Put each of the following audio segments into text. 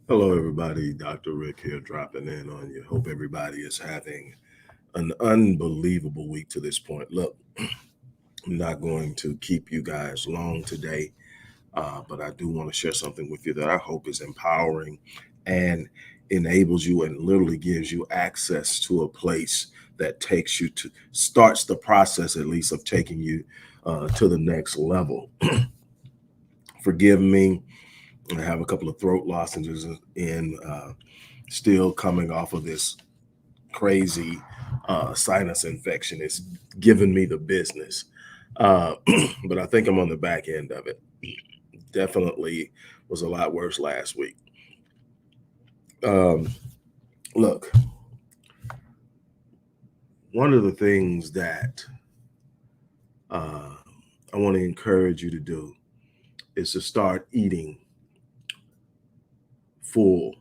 Hello, everybody. Dr. Rick here, dropping in on you. Hope everybody is having an unbelievable week to this point. Look, I'm not going to keep you guys long today, but I do want to share something with you that I hope is empowering and enables you and literally gives you access to a place that takes you to starts the process, at least, of taking you to the next level. Forgive me. I have a couple of throat lozenges in, still coming off of this crazy sinus infection. It's giving me the business. Uh, but I think I'm on the back end of it. Definitely was a lot worse last week. Um, Look, one of the things that uh, I want to encourage you to do is to start eating full,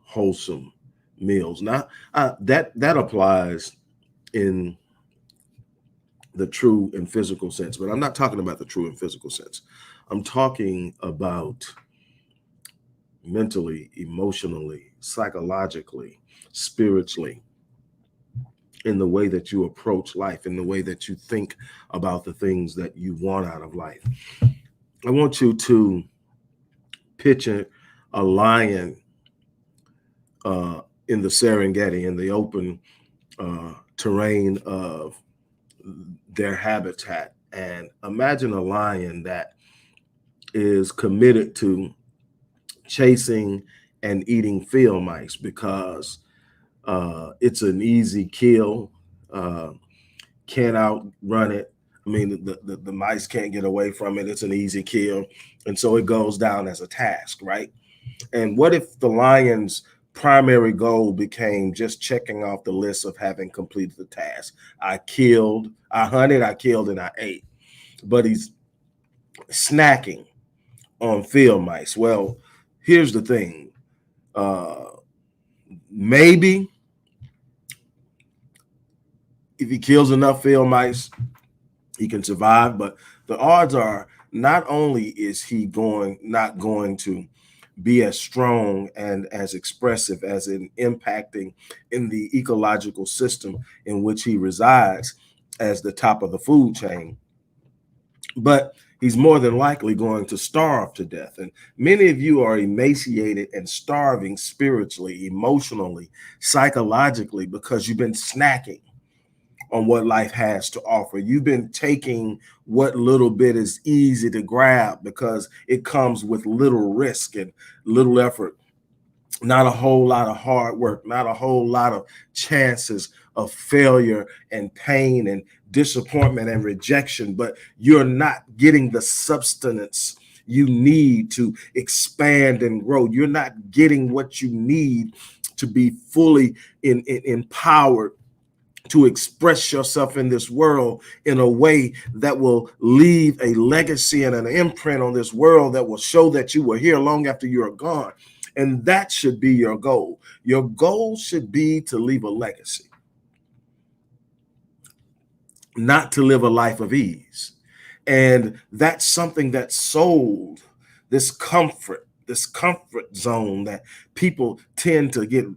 wholesome meals. Now, that applies in the true and physical sense, but I'm not talking about the true and physical sense. I'm talking about mentally, emotionally, psychologically, spiritually, in the way that you approach life, in the way that you think about the things that you want out of life. I want you to picture a lion uh, in the Serengeti, in the open terrain of their habitat. And imagine a lion that is committed to chasing and eating field mice because it's an easy kill. Uh, can't outrun it. I mean, the mice can't get away from it. It's an easy kill. And so it goes down as a task, right? And what if the lion's primary goal became just checking off the list of having completed the task? I killed, I hunted, I killed, and I ate. But he's snacking on field mice. Well, here's the thing. Uh, Maybe if he kills enough field mice, he can survive. But the odds are not only is he going not going to be as strong and as expressive as in impacting in the ecological system in which he resides as the top of the food chain, but he's more than likely going to starve to death. And many of you are emaciated and starving spiritually, emotionally, psychologically because you've been snacking on what life has to offer. You've been taking what little bit is easy to grab because it comes with little risk and little effort, not a whole lot of hard work, not a whole lot of chances of failure and pain and disappointment and rejection, but you're not getting the substance you need to expand and grow. You're not getting what you need to be fully empowered to express yourself in this world in a way that will leave a legacy and an imprint on this world that will show that you were here long after you're gone. And that should be your goal. Your goal should be to leave a legacy, not to live a life of ease. And that's something that's sold, this comfort zone that people tend to get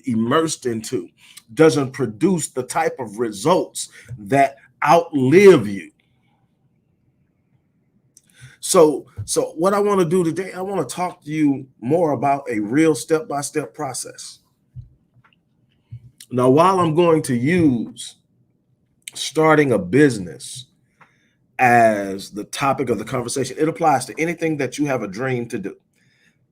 immersed into, doesn't produce the type of results that outlive you. So what I want to do today, I want to talk to you more about a real step-by-step process. Now, while I'm going to use starting a business as the topic of the conversation, it applies to anything that you have a dream to do.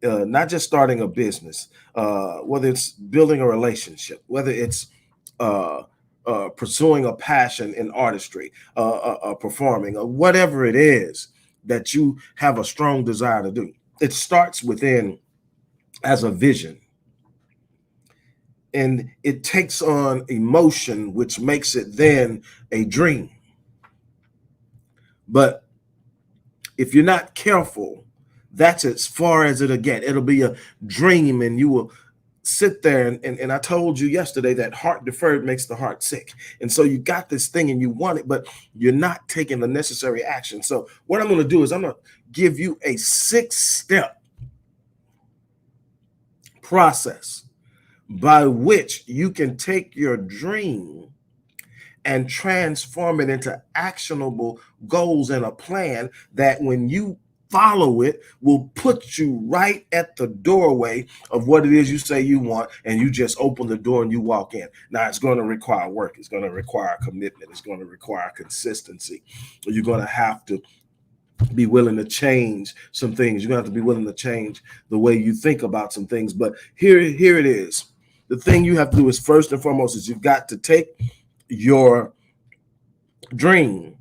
Not just starting a business, whether it's building a relationship, whether it's pursuing a passion in artistry, performing, or whatever it is that you have a strong desire to do. It starts within as a vision, and it takes on emotion, which makes it then a dream. But if you're not careful, that's as far as it'll get. It'll be a dream, and you will sit there and I told you yesterday that heart deferred makes the heart sick. And so you got this thing and you want it, but you're not taking the necessary action. So what I'm going to do is I'm going to give you a 6-step process by which you can take your dream and transform it into actionable goals and a plan that when you follow it will put you right at the doorway of what it is you say you want, and you just open the door and you walk in. Now it's going to require work, it's going to require commitment, it's going to require consistency. You're going to have to be willing to change some things. You're going to have to be willing to change the way you think about some things. But here it is. The thing you have to do is, first and foremost, is you've got to take your dream,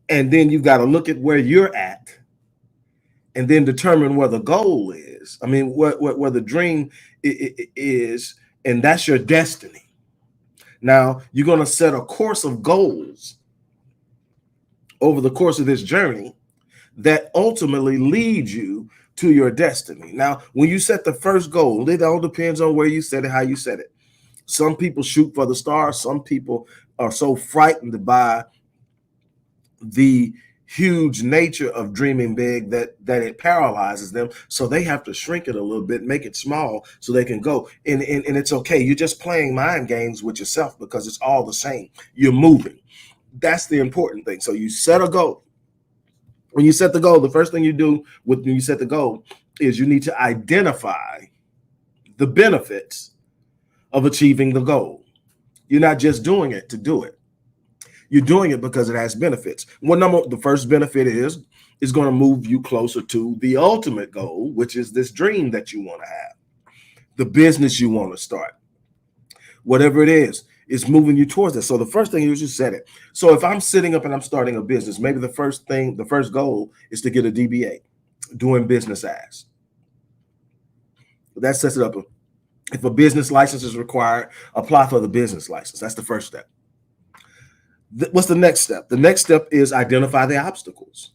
and then you've got to look at where you're at, and then determine where the goal is. I mean, where the dream is, and that's your destiny. Now you're going to set a course of goals over the course of this journey that ultimately leads you to your destiny. Now, when you set the first goal, it all depends on where you set it, how you set it. Some people shoot for the stars. Some people are so frightened by the huge nature of dreaming big that it paralyzes them. So they have to shrink it a little bit, make it small so they can go. And it's okay. You're just playing mind games with yourself because it's all the same. You're moving. That's the important thing. So you set a goal. When you set the goal, the first thing you do when you set the goal is you need to identify the benefits of achieving the goal. You're not just doing it to do it. You're doing it because it has benefits. The first benefit is going to move you closer to the ultimate goal, which is this dream that you want to have, the business you want to start, whatever it is moving you towards it. So the first thing is you set it. So if I'm sitting up and I'm starting a business, maybe the first goal is to get a DBA, doing business as. That sets it up. If a business license is required, apply for the business license. That's the first step. What's the next step? The next step is identify the obstacles,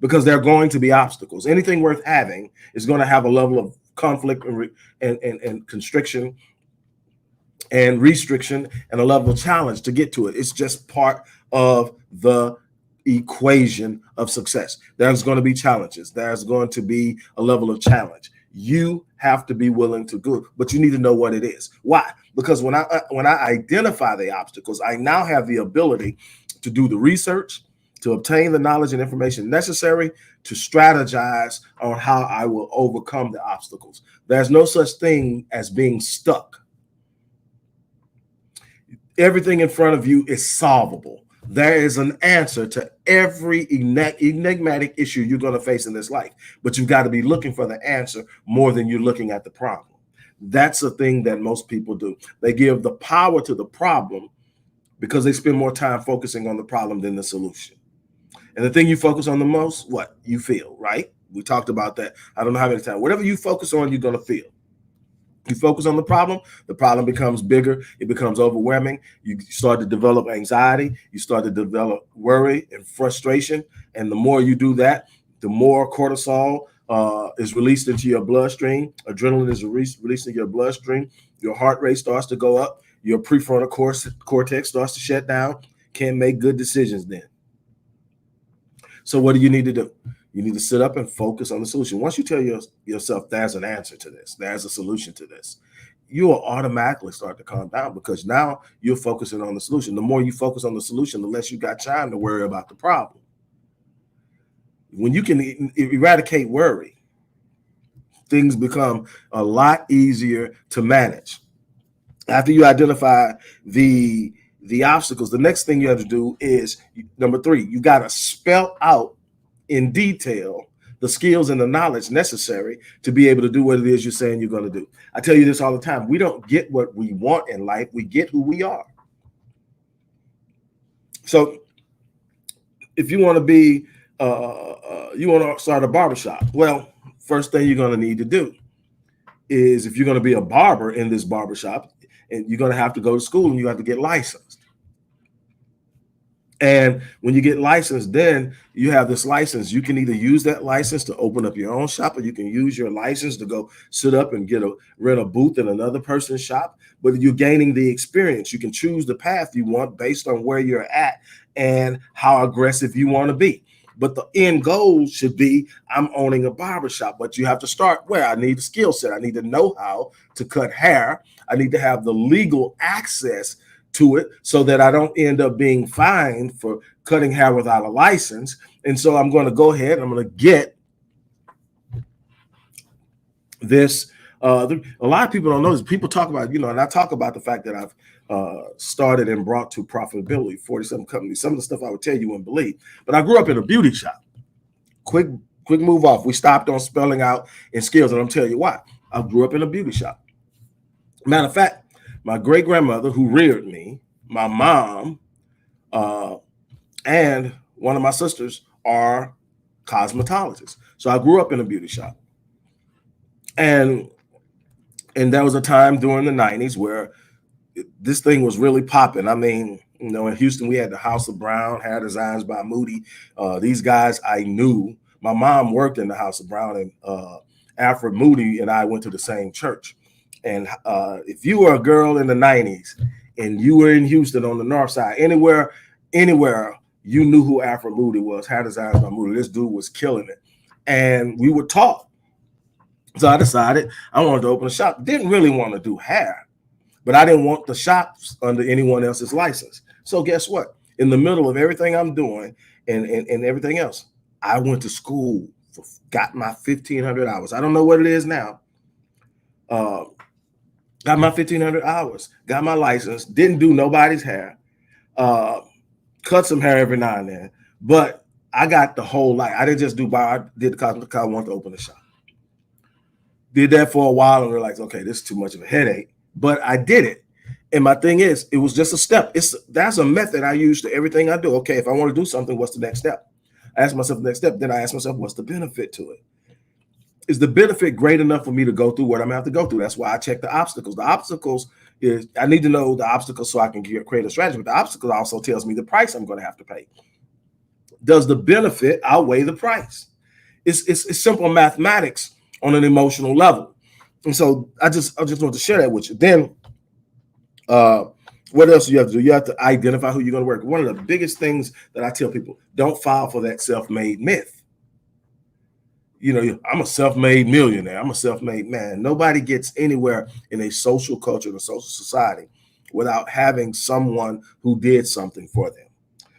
because there are going to be obstacles. Anything worth having is going to have a level of conflict and constriction and restriction and a level of challenge to get to it. It's just part of the equation of success. There's going to be challenges. There's going to be a level of challenge. You have to be willing to do it, but you need to know what it is. Why? Because when I identify the obstacles, I now have the ability to do the research, to obtain the knowledge and information necessary to strategize on how I will overcome the obstacles. There's no such thing as being stuck. Everything in front of you is solvable. There is an answer to every enigmatic issue you're going to face in this life, but you've got to be looking for the answer more than you're looking at the problem. That's a thing that most people do. They give the power to the problem because they spend more time focusing on the problem than the solution. And the thing you focus on the most, what? You feel, right? We talked about that. I don't know how many times. Whatever you focus on, you're going to feel. You focus on the problem becomes bigger. It becomes overwhelming. You start to develop anxiety. You start to develop worry and frustration. And the more you do that, the more cortisol is released into your bloodstream. Adrenaline is released into your bloodstream. Your heart rate starts to go up. Your prefrontal cortex starts to shut down. Can't make good decisions then. So what do you need to do? You need to sit up and focus on the solution. Once you tell yourself there's an answer to this, there's a solution to this, you will automatically start to calm down because now you're focusing on the solution. The more you focus on the solution, the less you got time to worry about the problem. When you can eradicate worry, things become a lot easier to manage. After you identify the obstacles, the next thing you have to do is, number 3, you got to spell out in detail the skills and the knowledge necessary to be able to do what it is you're saying you're going to do. I tell you this all the time. We don't get what we want in life. We get who we are. So if you want to be, you want to start a barbershop, well, first thing you're going to need to do is, if you're going to be a barber in this barbershop, and you're going to have to go to school and you have to get licensed. And when you get licensed, then you have this license. You can either use that license to open up your own shop, or you can use your license to go sit up and rent a booth in another person's shop. But you're gaining the experience. You can choose the path you want based on where you're at and how aggressive you want to be. But the end goal should be I'm owning a barbershop. But you have to start where? I need a skill set. I need to know how to cut hair. I need to have the legal access to it so that I don't end up being fined for cutting hair without a license. And so I'm going to go ahead and I'm going to get this. A lot of people don't know this. People talk about, and I talk about the fact that I've started and brought to profitability 47 companies. Some of the stuff I would tell you wouldn't believe. But I grew up in a beauty shop. Quick move off. We stopped on spelling out and skills, and I'm telling you why. I grew up in a beauty shop. Matter of fact, my great grandmother who reared me, my mom, and one of my sisters are cosmetologists. So I grew up in a beauty shop. And there was a time during the 90s where this thing was really popping. I mean, in Houston, we had the House of Brown, Hair Designs by Moody. These guys I knew. My mom worked in the House of Brown, and Alfred Moody and I went to the same church. And if you were a girl in the 90s and you were in Houston on the north side, anywhere, you knew who Alfred Moody was, Hair Designs by Moody. This dude was killing it. And we were taught. So I decided I wanted to open a shop. Didn't really want to do hair, but I didn't want the shops under anyone else's license. So guess what? In the middle of everything I'm doing and everything else, I went to school, got my 1,500 hours. I don't know what it is now. Got my 1,500 hours, got my license, didn't do nobody's hair, cut some hair every now and then, but I got the whole life. I didn't just do bar, I did the cosmetic. I wanted to open a shop. Did that for a while and realized, okay, this is too much of a headache, but I did it. And my thing is, it was just a step. That's a method I use to everything I do. Okay, if I want to do something, what's the next step? I ask myself the next step. Then I ask myself, what's the benefit to it? Is the benefit great enough for me to go through what I'm going to have to go through? That's why I check the obstacles. The obstacles is, I need to know the obstacles so I can create a strategy. But the obstacle also tells me the price I'm going to have to pay. Does the benefit outweigh the price? It's simple mathematics on an emotional level. And so I just want to share that with you. Then what else do you have to do? You have to identify who you're going to work with. One of the biggest things that I tell people, don't fall for that self-made myth. I'm a self-made millionaire. I'm a self-made man. Nobody gets anywhere in a social culture, in a social society, without having someone who did something for them.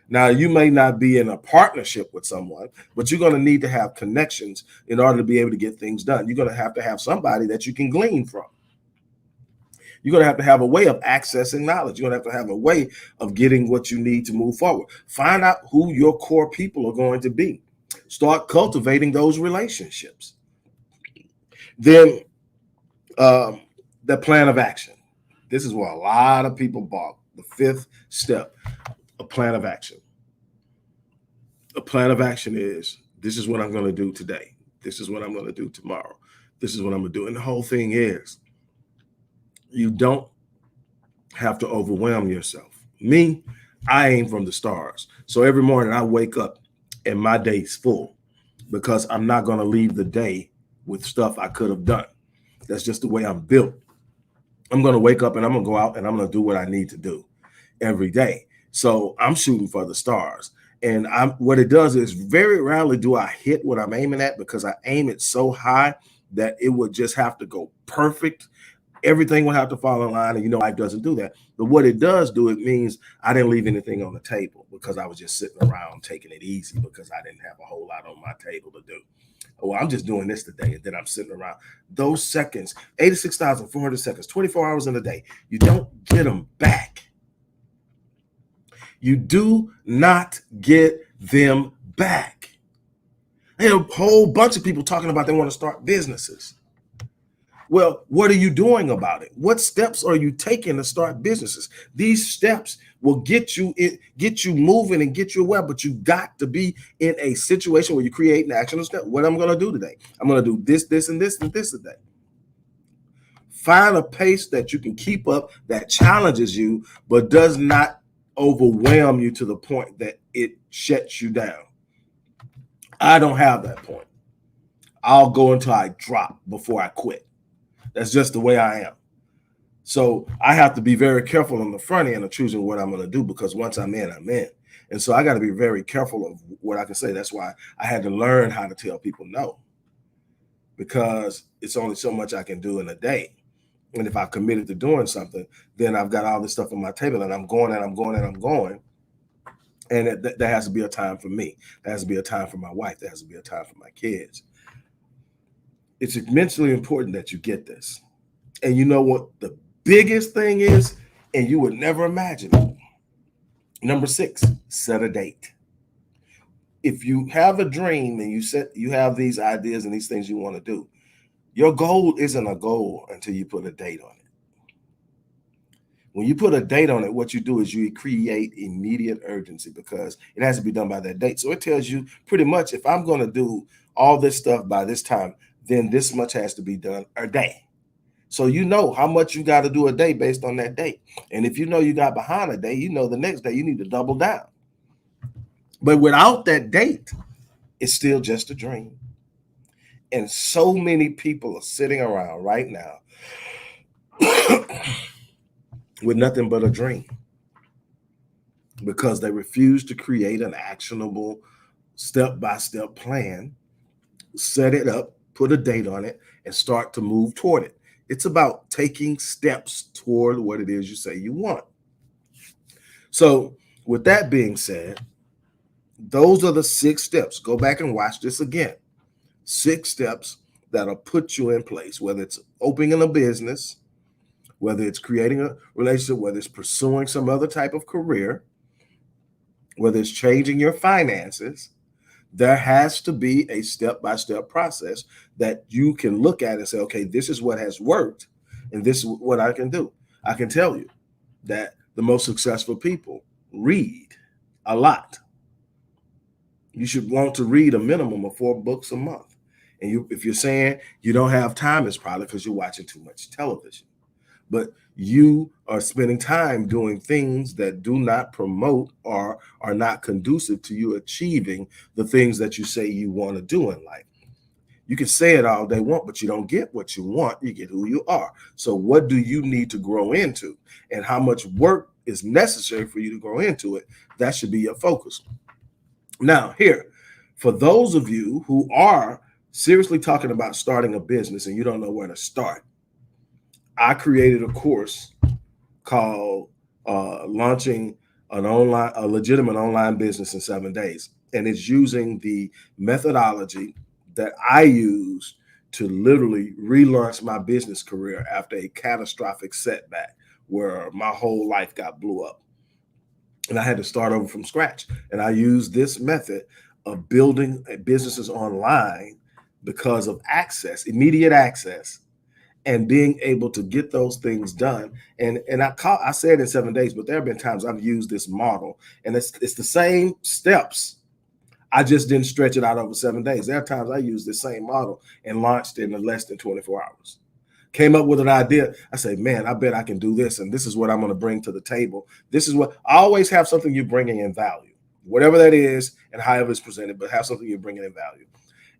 Now, you may not be in a partnership with someone, but you're going to need to have connections in order to be able to get things done. You're going to have somebody that you can glean from. You're going to have a way of accessing knowledge. You're going to have a way of getting what you need to move forward. Find out who your core people are going to be. Start cultivating those relationships. Then the plan of action. This is where a lot of people balk. The fifth step, a plan of action. A plan of action is, this is what I'm going to do today. This is what I'm going to do tomorrow. This is what I'm going to do. And the whole thing is, you don't have to overwhelm yourself. Me, I aim from the stars. So every morning I wake up and my day's full because I'm not going to leave the day with stuff I could have done. That's just the way I'm built. I'm going to wake up and I'm going to go out and I'm going to do what I need to do every day. So I'm shooting for the stars. And what it does is, very rarely do I hit what I'm aiming at, because I aim it so high that it would just have to go perfect. Everything will have to fall in line, and life doesn't do that. But what it does do, it means I didn't leave anything on the table because I was just sitting around taking it easy because I didn't have a whole lot on my table to do. Well, I'm just doing this today, and then I'm sitting around. Those seconds, 86,400 seconds, 24 hours in a day, you don't get them back. You do not get them back. There's a whole bunch of people talking about they want to start businesses. Well, what are you doing about it? What steps are you taking to start businesses? These steps will get you moving and get you aware, but you got to be in a situation where you create an actionable step. What I'm going to do today? I'm going to do this, this, and this, and this today. Find a pace that you can keep up, that challenges you, but does not overwhelm you to the point that it shuts you down. I don't have that point. I'll go until I drop before I quit. That's just the way I am. So I have to be very careful on the front end of choosing what I'm going to do, because once I'm in, I'm in. And so I got to be very careful of what I can say. That's why I had to learn how to tell people no, because it's only so much I can do in a day. And if I've committed to doing something, then I've got all this stuff on my table and I'm going and I'm going and I'm going. And there has to be a time for me. There has to be a time for my wife. There has to be a time for my kids. It's immensely important that you get this. And you know what the biggest thing is? And you would never imagine it. Number 6, set a date. If you have a dream and you have these ideas and these things you want to do, your goal isn't a goal until you put a date on it. When you put a date on it, what you do is you create immediate urgency because it has to be done by that date. So it tells you pretty much, if I'm going to do all this stuff by this time, then this much has to be done a day. So you know how much you got to do a day based on that date. And if you know you got behind a day, you know the next day you need to double down. But without that date, it's still just a dream. And so many people are sitting around right now with nothing but a dream because they refuse to create an actionable step-by-step plan, set it up, put a date on it, and start to move toward it. It's about taking steps toward what it is you say you want. So with that being said, those are the 6 steps. Go back and watch this again. 6 steps that'll put you in place, whether it's opening a business, whether it's creating a relationship, whether it's pursuing some other type of career, whether it's changing your finances. There has to be a step-by-step process that you can look at and say, okay, this is what has worked, and this is what I can do. I can tell you that the most successful people read a lot. You should want to read a minimum of 4 books a month. And if you're saying you don't have time, it's probably because you're watching too much television. But you are spending time doing things that do not promote or are not conducive to you achieving the things that you say you want to do in life. You can say it all they want, but you don't get what you want. You get who you are. So what do you need to grow into? And how much work is necessary for you to grow into it? That should be your focus. Now, here, for those of you who are seriously talking about starting a business and you don't know where to start, I created a course called Launching a Legitimate Online Business in 7 Days. And it's using the methodology that I use to literally relaunch my business career after a catastrophic setback where my whole life got blew up. And I had to start over from scratch. And I used this method of building businesses online because of access, immediate access, and being able to get those things done. And I said in 7 days, but there have been times I've used this model, and it's the same steps. I just didn't stretch it out over 7 days. There are times I used the same model and launched it in less than 24 hours. Came up with an idea. I say, man, I bet I can do this. And this is what I'm going to bring to the table. This is what I always have, something you're bringing in value, whatever that is and however it's presented, but have something you're bringing in value.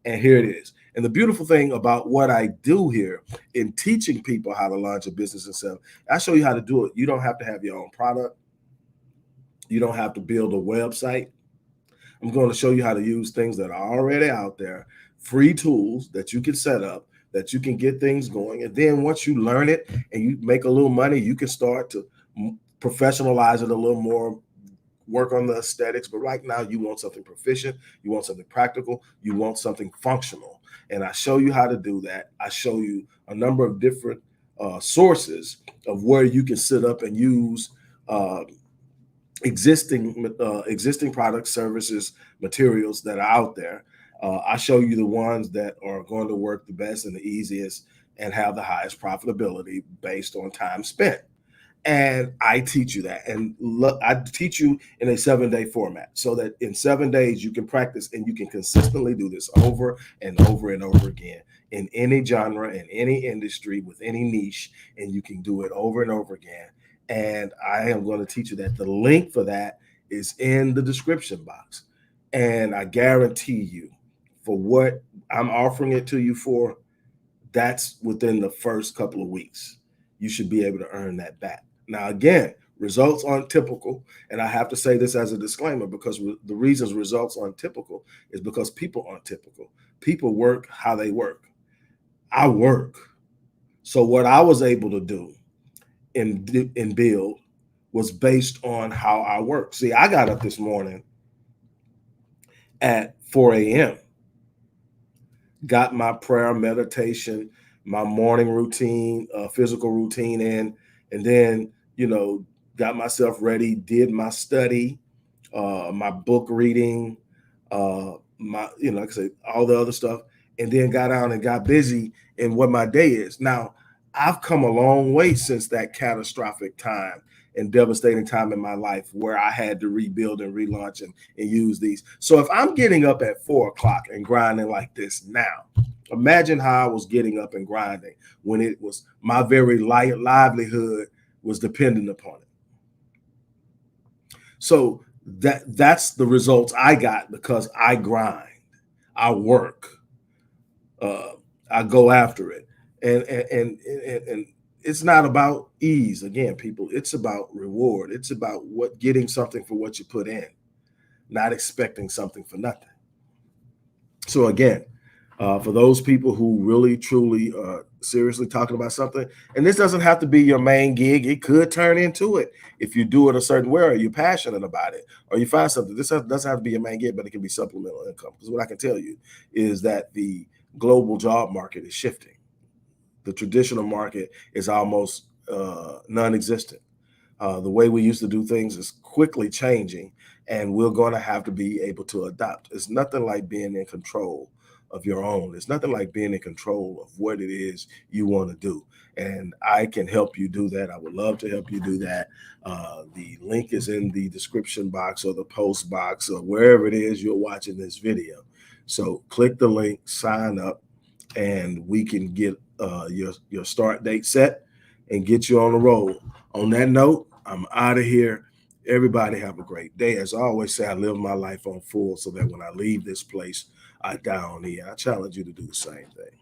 And here it is. And the beautiful thing about what I do here in teaching people how to launch a business and stuff, I show you how to do it. You don't have to have your own product. You don't have to build a website. I'm going to show you how to use things that are already out there, free tools that you can set up, that you can get things going. And then once you learn it and you make a little money, you can start to professionalize it a little more, work on the aesthetics. But right now, you want something proficient, you want something practical, you want something functional. And I show you how to do that. I show you a number of different sources of where you can sit up and use existing products, services, materials that are out there. I show you the ones that are going to work the best and the easiest and have the highest profitability based on time spent. And I teach you that. And look, I teach you in a 7-day format so that in 7 days you can practice and you can consistently do this over and over and over again in any genre, in any industry, with any niche, and you can do it over and over again. And I am going to teach you that. The link for that is in the description box. And I guarantee you, for what I'm offering it to you for, that's within the first couple of weeks. You should be able to earn that back. Now, again, Results aren't typical. And I have to say this as a disclaimer, because the reasons results aren't typical is because people aren't typical. People work how they work. I work. So what I was able to do and build was based on how I work. See, I got up this morning at 4 a.m., got my prayer, meditation, my morning routine, physical routine in, and then, got myself ready, did my study, my book reading, like I said, all the other stuff, and then got out and got busy in what my day is. Now, I've come a long way since that catastrophic time and devastating time in my life where I had to rebuild and relaunch and use these. So if I'm getting up at 4 o'clock and grinding like this now, imagine how I was getting up and grinding when it was my very livelihood was dependent upon it. So that's the results I got because I grind, I work, uh, I go after it, and it's not about ease. Again, people, it's about reward. It's about getting something for what you put in, not expecting something for nothing. So again, for those people who really truly seriously talking about something, and this doesn't have to be your main gig, it could turn into it if you do it a certain way, or you're passionate about it, or you find something. This doesn't have to be your main gig, but it can be supplemental income. Because what I can tell you is that the global job market is shifting. The traditional market is almost non-existent. The way we used to do things is quickly changing, and we're going to have to be able to adapt. It's nothing like being in control of your own. It's nothing like being in control of what it is you want to do. And I can help you do that. I would love to help you do that. The link is in the description box or the post box or wherever it is you're watching this video. So click the link, sign up, and we can get your start date set and get you on the road. On that note, I'm out of here. Everybody have a great day. As I always say, I live my life on full so that when I leave this place, I die on the end. I challenge you to do the same thing.